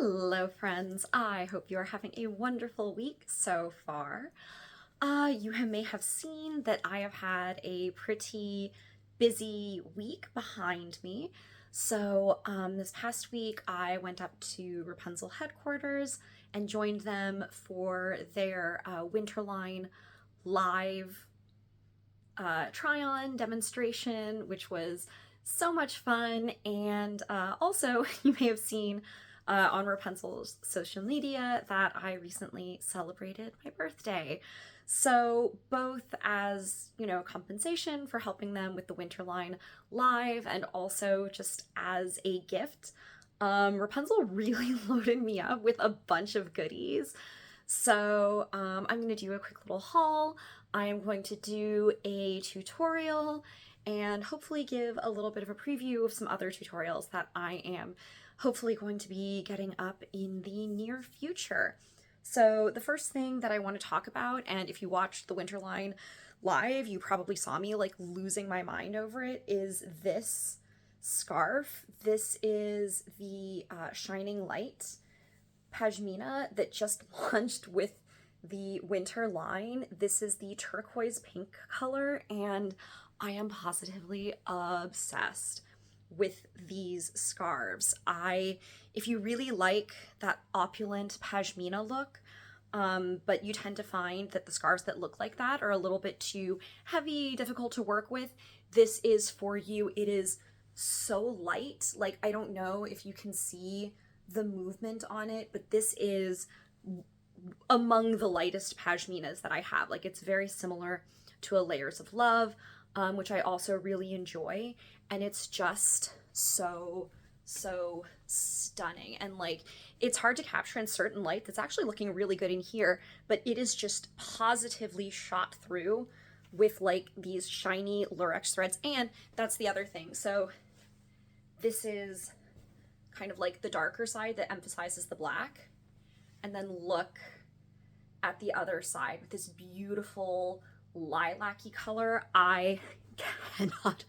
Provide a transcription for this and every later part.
Hello, friends. I hope you are having a wonderful week so far. May have seen that I have had a pretty busy week behind me. This past week, I went up to Rapunzel headquarters and joined them for their Winterline live try-on demonstration, which was so much fun. And also, you may have seen on Rapunzel's social media that I recently celebrated my birthday. So, both as, compensation for helping them with the Winterline live and also just as a gift, Rapunzel really loaded me up with a bunch of goodies. I'm going to do a quick little haul. I am going to do a tutorial and hopefully give a little bit of a preview of some other tutorials that I am hopefully going to be getting up in the near future. So the first thing that I want to talk about, and if you watched the Winterline live, you probably saw me like losing my mind over it, is this scarf. This is the Shining Light Pashmina that just launched with the winter line. This is the turquoise pink color, and I am positively obsessed with these scarves. If you really like that opulent pashmina look, but you tend to find that the scarves that look like that are a little bit too heavy, difficult to work with, this is for you. It is so light. Like, I don't know if you can see the movement on it, but this is among the lightest pashminas that I have. Like, it's very similar to a Layers of Love, which I also really enjoy, and it's just so stunning. And like, it's hard to capture in certain light. That's actually looking really good in here, but it is just positively shot through with like these shiny lurex threads. And that's the other thing. So this is kind of like the darker side that emphasizes the black, and then look at the other side with this beautiful lilac-y color. I cannot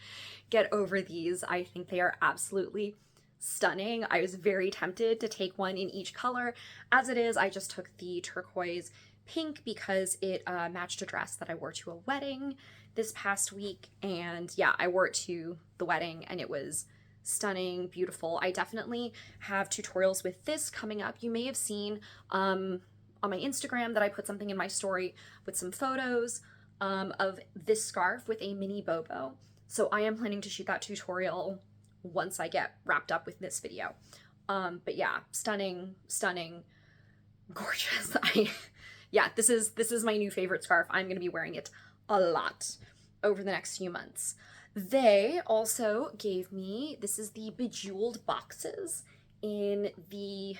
get over these. I think they are absolutely stunning. I was very tempted to take one in each color. As it is, I just took the turquoise pink because it matched a dress that I wore to a wedding this past week. And yeah, I wore it to the wedding and it was stunning, beautiful. I definitely have tutorials with this coming up. You may have seen on my Instagram that I put something in my story with some photos of this scarf with a mini bobo. So I am planning to shoot that tutorial once I get wrapped up with this video. But yeah, stunning, gorgeous. This is my new favorite scarf. I'm going to be wearing it a lot over the next few months. They also gave me, this is the Bejeweled boxes in the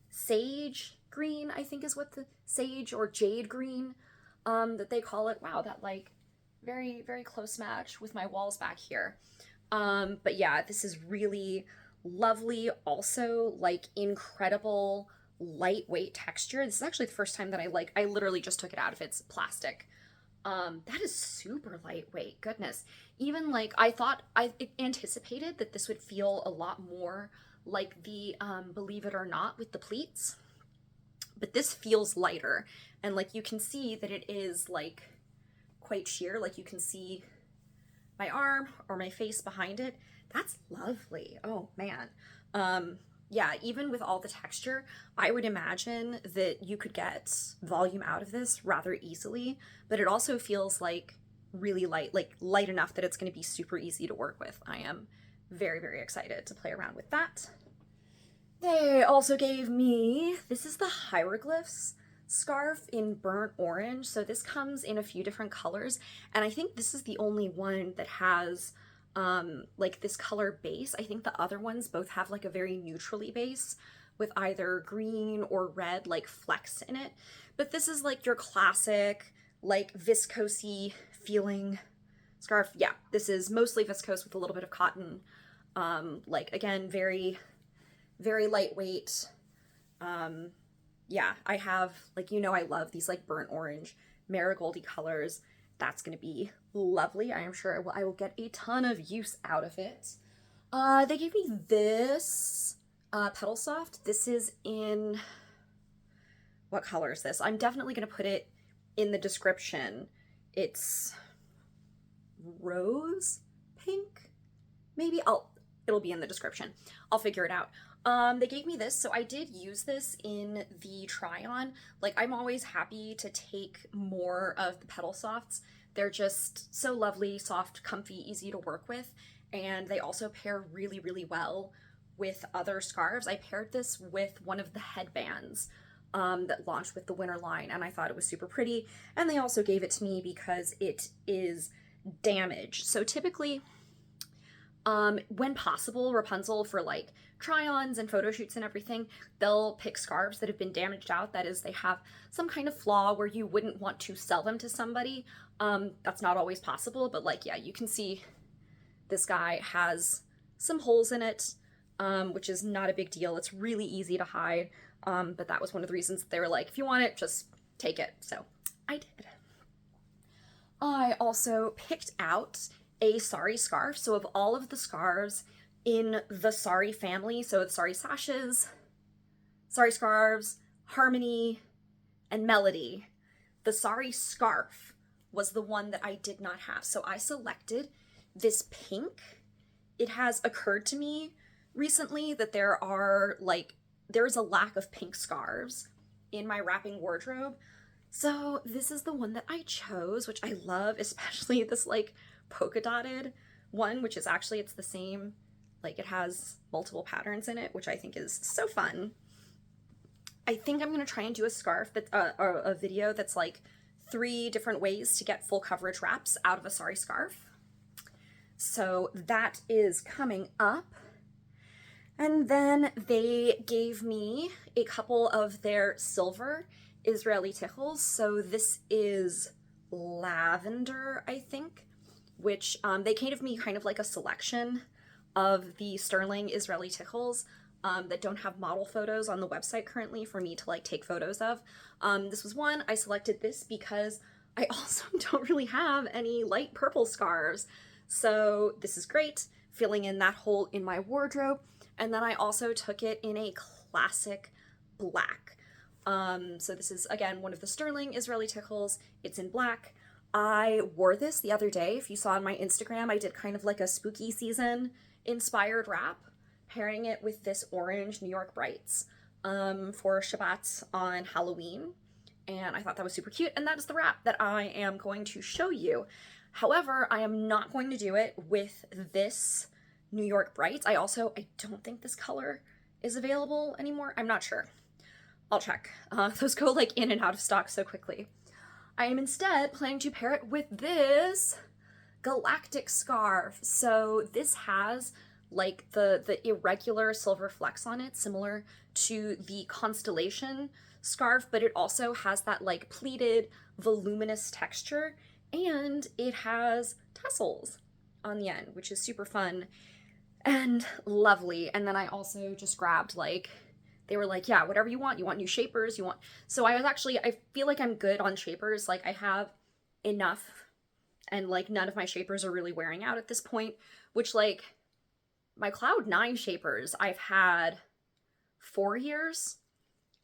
sage green, I think is what the sage or jade green that they call it. Wow, that like very, very close match with my walls back here. But yeah, this is really lovely. Also, like, incredible lightweight texture. This is actually the first time that I literally just took it out of its plastic. That is super lightweight. Goodness. Even like, I anticipated that this would feel a lot more like the Believe It or Not with the pleats, but this feels lighter, and like you can see that it is like quite sheer. Like, you can see my arm or my face behind it. That's lovely. Oh man. Yeah, even with all the texture, I would imagine that you could get volume out of this rather easily, but it also feels like really light, like light enough that it's going to be super easy to work with. I am very, very excited to play around with that. They also gave me, this is the Hieroglyphs scarf in burnt orange. So this comes in a few different colors, and I think this is the only one that has like this color base. I think the other ones both have like a very neutrally base with either green or red like flecks in it. But this is like your classic like viscosy feeling scarf. Yeah, this is mostly viscose with a little bit of cotton. Like, again, very, very lightweight. Yeah, I have, like, I love these like burnt orange marigoldy colors. That's going to be lovely. I am sure I will get a ton of use out of it. They gave me this Petal Soft. This is in, what color is this? I'm definitely going to put it in the description. It's rose pink, maybe. It'll be in the description. I'll figure it out. They gave me this, so I did use this in the try-on. Like, I'm always happy to take more of the Petal Softs. They're just so lovely, soft, comfy, easy to work with, and they also pair really, really well with other scarves. I paired this with one of the headbands that launched with the winter line, and I thought it was super pretty, and they also gave it to me because it is damaged. So typically, when possible, Rapunzel, for like try-ons and photo shoots and everything, they'll pick scarves that have been damaged out. That is, they have some kind of flaw where you wouldn't want to sell them to somebody. That's not always possible, but like, yeah, you can see this guy has some holes in it, which is not a big deal. It's really easy to hide. But that was one of the reasons that they were like, if you want it, just take it. So I did. I also picked out a sari scarf. So of all of the scarves in the sari family, so the sari sashes, sari scarves, harmony, and melody, the sari scarf was the one that I did not have. So I selected this pink. It has occurred to me recently that there is a lack of pink scarves in my wrapping wardrobe. So this is the one that I chose, which I love, especially this like polka dotted one, which is actually, it's the same, like it has multiple patterns in it, which I think is so fun. I think I'm going to try and do a scarf that, or a video that's like 3 different ways to get full coverage wraps out of a sari scarf. So that is coming up. And then they gave me a couple of their silver Israeli tichels. So this is lavender, I think, which they gave me kind of like a selection of the sterling Israeli tichels that don't have model photos on the website currently for me to like take photos of. This was one. I selected this because I also don't really have any light purple scarves. So this is great, filling in that hole in my wardrobe. And then I also took it in a classic black. So this is, again, one of the sterling Israeli tichels. It's in black. I wore this the other day. If you saw on my Instagram, I did kind of like a spooky season inspired wrap, pairing it with this orange New York Brights for Shabbat on Halloween. And I thought that was super cute. And that is the wrap that I am going to show you. However, I am not going to do it with this New York Brights. I don't think this color is available anymore. I'm not sure. I'll check. Those go like in and out of stock so quickly. I am instead planning to pair it with this galactic scarf. So this has like the irregular silver flecks on it, similar to the constellation scarf, but it also has that like pleated, voluminous texture, and it has tassels on the end, which is super fun and lovely. And then I also just grabbed like, they were like, yeah, whatever you want new shapers, you want. So I feel like I'm good on shapers. Like I have enough, and like none of my shapers are really wearing out at this point, which like my Cloud 9 shapers, I've had 4 years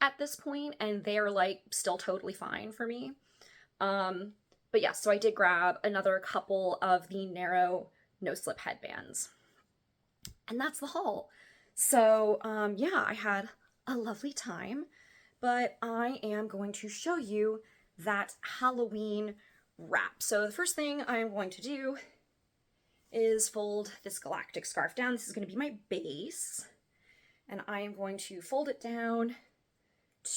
at this point, and they're like still totally fine for me. But yeah, so I did grab another couple of the narrow no-slip headbands. And that's the haul. So yeah, I had a lovely time, but I am going to show you that Halloween wrap. So the first thing I'm going to do is fold this galactic scarf down. This is going to be my base, and I am going to fold it down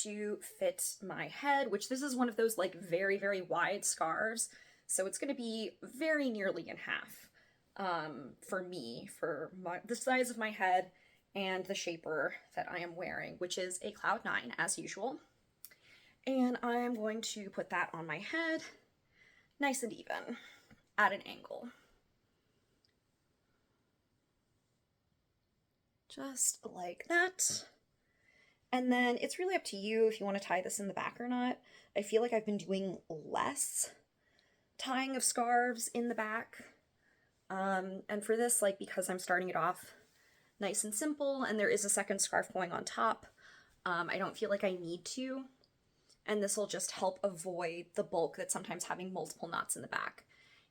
to fit my head, which this is one of those like very, very wide scarves. So it's going to be very nearly in half for me, for the size of my head and the shaper that I am wearing, which is a Cloud 9 as usual. And I am going to put that on my head nice and even at an angle. Just like that. And then it's really up to you if you want to tie this in the back or not. I feel like I've been doing less tying of scarves in the back. And for this, like, because I'm starting it off nice and simple, and there is a second scarf going on top. I don't feel like I need to, and this will just help avoid the bulk that sometimes having multiple knots in the back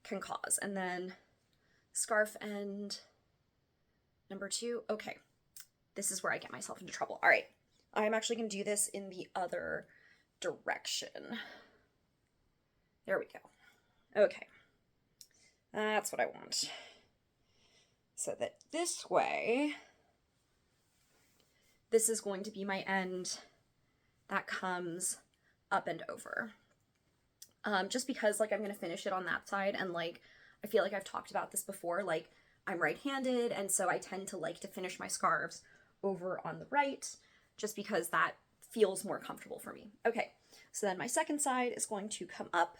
can cause. And then scarf end number 2. Okay, this is where I get myself into trouble. All right, I'm actually going to do this in the other direction. There we go. Okay, that's what I want. So that this way, this is going to be my end that comes up and over. Just because, like, I'm going to finish it on that side, and, like, I feel like I've talked about this before, like, I'm right-handed, and so I tend to like to finish my scarves over on the right, just because that feels more comfortable for me. Okay, so then my second side is going to come up,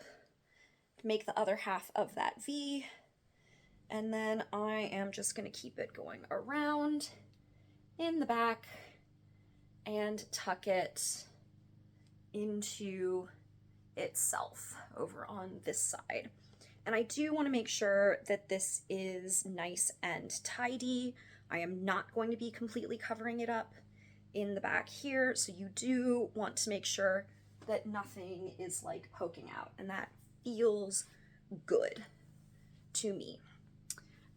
make the other half of that V, and then I am just going to keep it going around in the back and tuck it into itself over on this side. And I do want to make sure that this is nice and tidy. I am not going to be completely covering it up in the back here, so you do want to make sure that nothing is like poking out, and that feels good to me.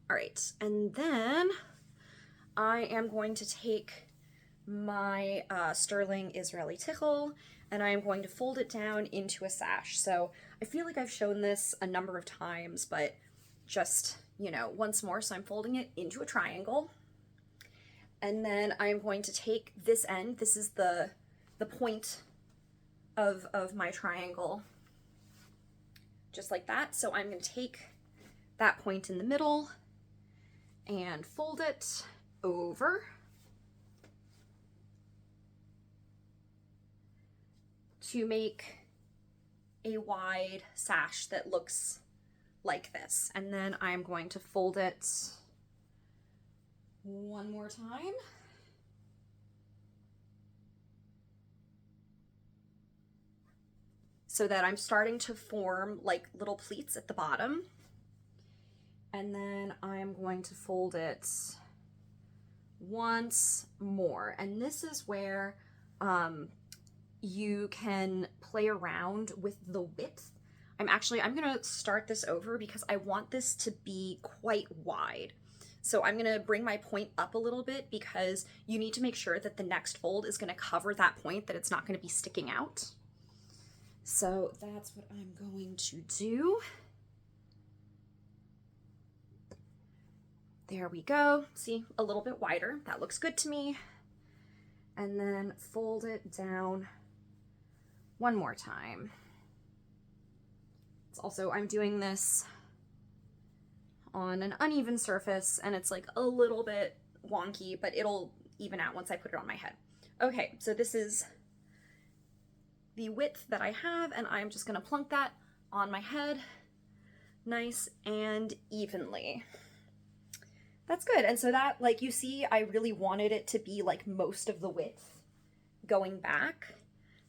All right, and then I am going to take my sterling Israeli tickle, and I am going to fold it down into a sash. So I feel like I've shown this a number of times, but just, you know, once more. So I'm folding it into a triangle, and then I'm going to take this end. This is the point of my triangle, just like that. So I'm going to take that point in the middle and fold it over to make a wide sash that looks like this. And then I'm going to fold it one more time. So that I'm starting to form like little pleats at the bottom. And then I'm going to fold it once more. And this is where you can play around with the width. I'm gonna start this over because I want this to be quite wide. So I'm gonna bring my point up a little bit because you need to make sure that the next fold is gonna cover that point, that it's not gonna be sticking out. So that's what I'm going to do. There we go. See, a little bit wider. That looks good to me. And then fold it down one more time. It's also, I'm doing this on an uneven surface, and it's like a little bit wonky, but it'll even out once I put it on my head. Okay, so this is the width that I have, and I'm just gonna plunk that on my head nice and evenly. That's good. And so that, like, you see, I really wanted it to be like most of the width going back,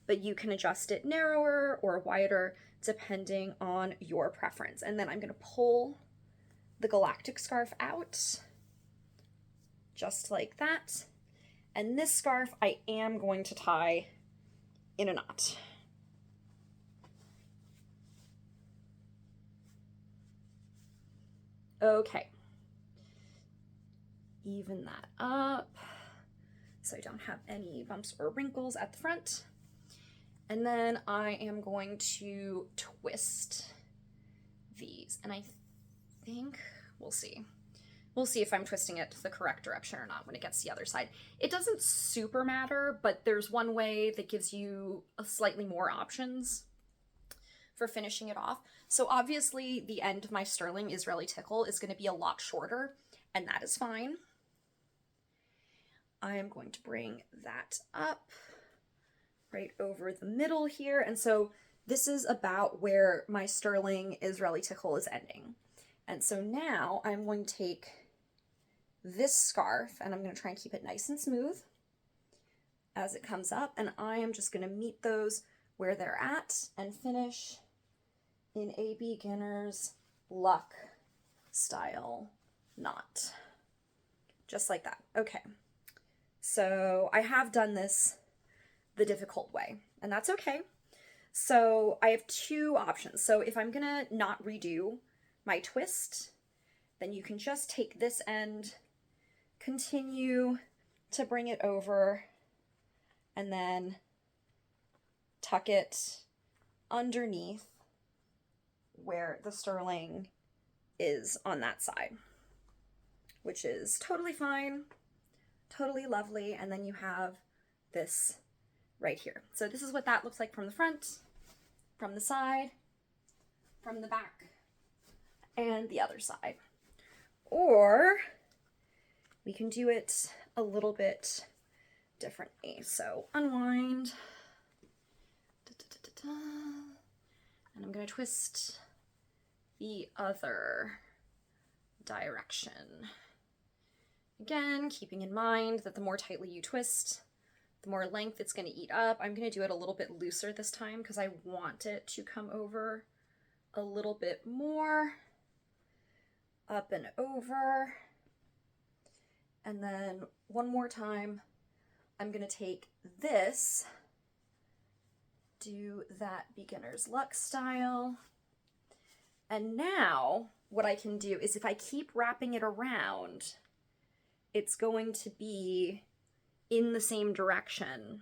but you can adjust it narrower or wider depending on your preference. And then I'm gonna pull the galactic scarf out just like that. And this scarf I am going to tie in a knot. Okay. Even that up so I don't have any bumps or wrinkles at the front. And then I am going to twist these, and I think we'll see. We'll see if I'm twisting it the correct direction or not when it gets to the other side. It doesn't super matter, but there's one way that gives you a slightly more options for finishing it off. So obviously the end of my sterling Israeli tickle is going to be a lot shorter, and that is fine. I am going to bring that up right over the middle here. And so this is about where my sterling Israeli tickle is ending. And so now I'm going to take this scarf, and I'm going to try and keep it nice and smooth as it comes up, and I am just going to meet those where they're at and finish in a beginner's luck style knot, just like that. Okay. So I have done this the difficult way, and that's okay. So I have two options. So if I'm gonna not redo my twist, then you can just take this end, continue to bring it over, and then tuck it underneath where the sterling is on that side, which is totally fine, totally lovely. And then you have this right here. So this is what that looks like from the front, from the side, from the back, and the other side. Or we can do it a little bit differently. So unwind, and I'm going to twist the other direction. Again, keeping in mind that the more tightly you twist, the more length it's going to eat up. I'm going to do it a little bit looser this time because I want it to come over a little bit more. Up and over. And then one more time, I'm going to take this, do that beginner's luck style. And now what I can do is if I keep wrapping it around, it's going to be in the same direction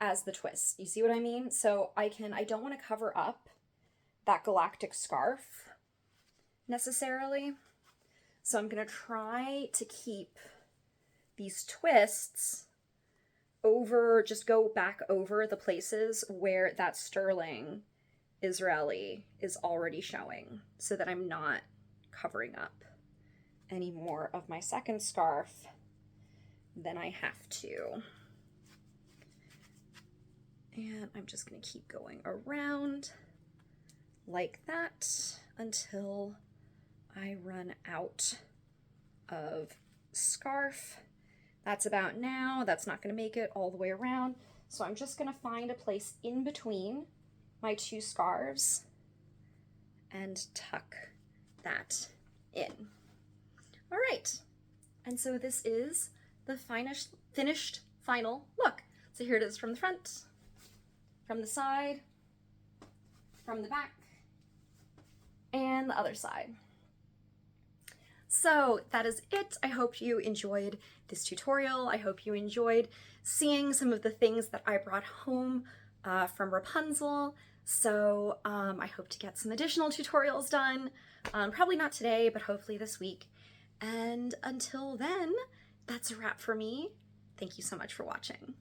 as the twist. You see what I mean? So I don't want to cover up that galactic scarf necessarily. So I'm going to try to keep these twists over, just go back over the places where that sterling Israeli is already showing so that I'm not covering up any more of my second scarf than I have to. And I'm just going to keep going around like that until I run out of scarf. That's about now. That's not going to make it all the way around. So I'm just going to find a place in between my two scarves and tuck that in. All right. And so this is the finished final look. So here it is from the front, from the side, from the back, and the other side. So that is it. I hope you enjoyed this tutorial. I hope you enjoyed seeing some of the things that I brought home from Wrapunzel. So I hope to get some additional tutorials done. Probably not today, but hopefully this week. And until then, that's a wrap for me. Thank you so much for watching.